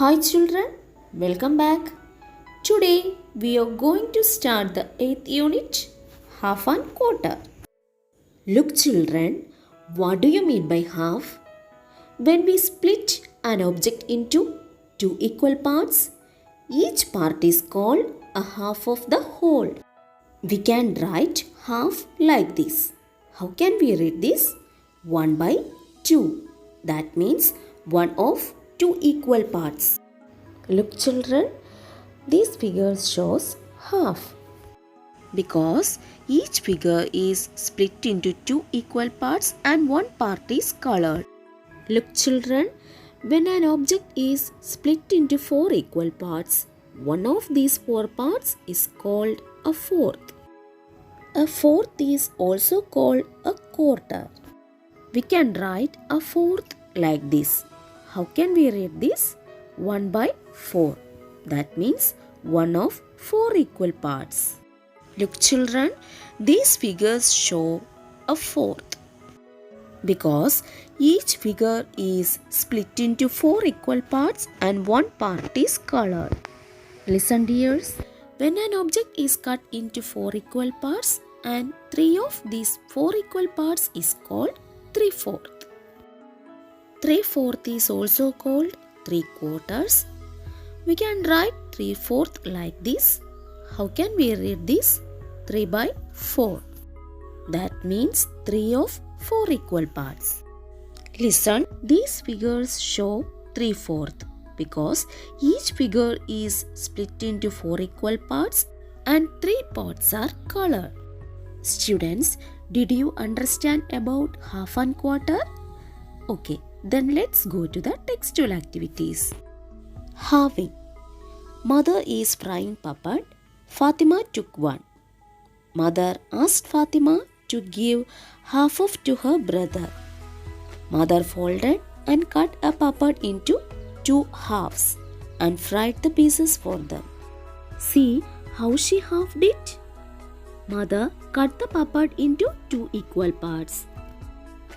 Hi children, welcome back. Today we are going to start the 8th unit, half and quarter. Look children, what do you mean by half? When we split an object into two equal parts, each part is called a half of the whole. We can write half like this. How can we read this? 1 by 2. That means 1 of 2 equal parts. Look children, these figures shows half because each figure is split into 2 equal parts and one part is colored. Look children, when an object is split into 4 equal parts, one of these 4 parts is called a fourth. A fourth is also called a quarter. We can write a fourth like this. How can we read this? 1 by 4. That means 1 of 4 equal parts. Look children, these figures show a fourth because each figure is split into 4 equal parts and one part is colored. Listen dears, when an object is cut into 4 equal parts and 3 of these 4 equal parts is called 3/4. 3/4 is also called 3/4. We can write 3/4 like this. How can we read this? 3 by 4. That means 3 of 4 equal parts. Listen, these figures show 3/4 because each figure is split into 4 equal parts and 3 parts are colored. Students, did you understand about half and quarter? Okay, then let's go to the textual activities. Halving. Mother is frying puppet. Fatima took one. Mother asked Fatima to give half of to her brother. Mother folded and cut a puppet into 2 halves and fried the pieces for them. See how she halved it? Mother cut the puppet into 2 equal parts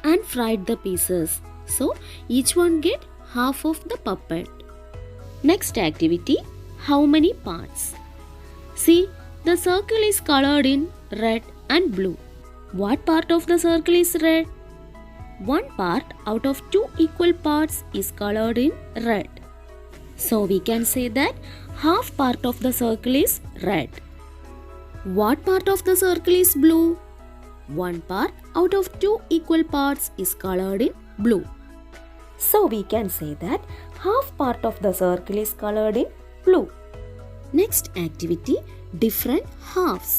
and fried the pieces. So each one get half of the puppet. Next activity, how many parts? See, the circle is colored in red and blue. What part of the circle is red? One part out of 2 equal parts is colored in red. So we can say that half part of the circle is red. What part of the circle is blue? One part out of 2 equal parts is colored in blue. So we can say that half part of the circle is colored in blue. Next activity, different halves.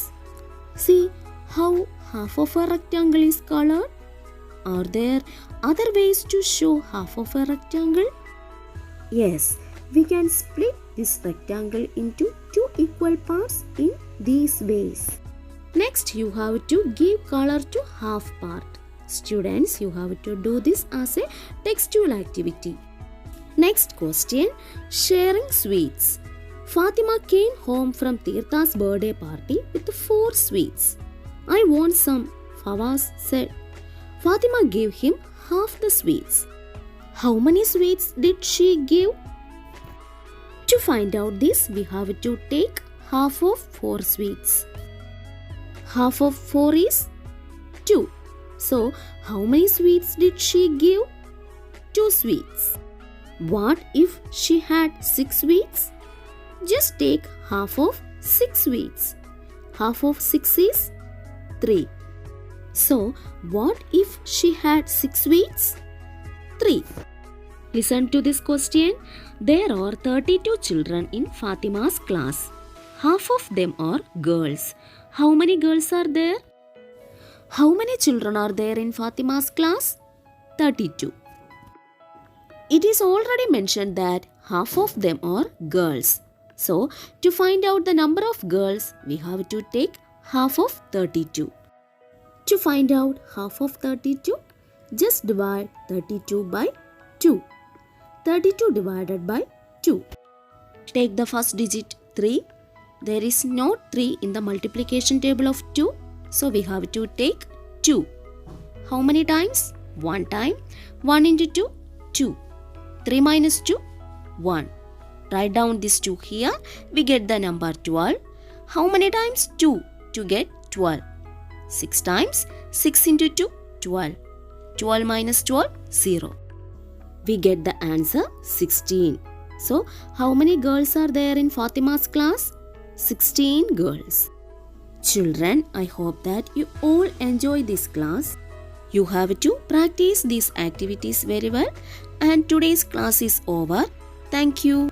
See how half of a rectangle is colored? Are there other ways to show half of a rectangle? Yes, we can split this rectangle into 2 equal parts in these ways. Next, you have to give color to half part. Students, you have to do this as a textual activity. Next question, sharing sweets. Fatima came home from Tirtha's birthday party with 4 sweets. I want some, Fawaz said. Fatima gave him half the sweets. How many sweets did she give? To find out this, we have to take half of 4 sweets. Half of 4 is 2. So, how many sweets did she give? 2 sweets. What if she had 6 sweets? Just take half of 6 sweets. Half of 6 is 3. So, what if she had 6 sweets? 3. Listen to this question. There are 32 children in Fatima's class. Half of them are girls. How many girls are there? How many children are there in Fatima's class? 32. It is already mentioned that half of them are girls. So, to find out the number of girls, we have to take half of 32. To find out half of 32, just divide 32 by 2. 32 divided by 2. Take the first digit 3. There is no 3 in the multiplication table of 2. So we have to take 2. How many times? 1 time. 1 into 2, 2. 3 minus 2, 1. Write down this 2 here. We get the number 12. How many times 2 to get 12? 6 times. 6 into 2, 12. 12 minus 12, 0. We get the answer 16. So, how many girls are there in Fatima's class? 16 girls. Children, I hope that you all enjoy this class. You have to practice these activities very well. And today's class is over. Thank you.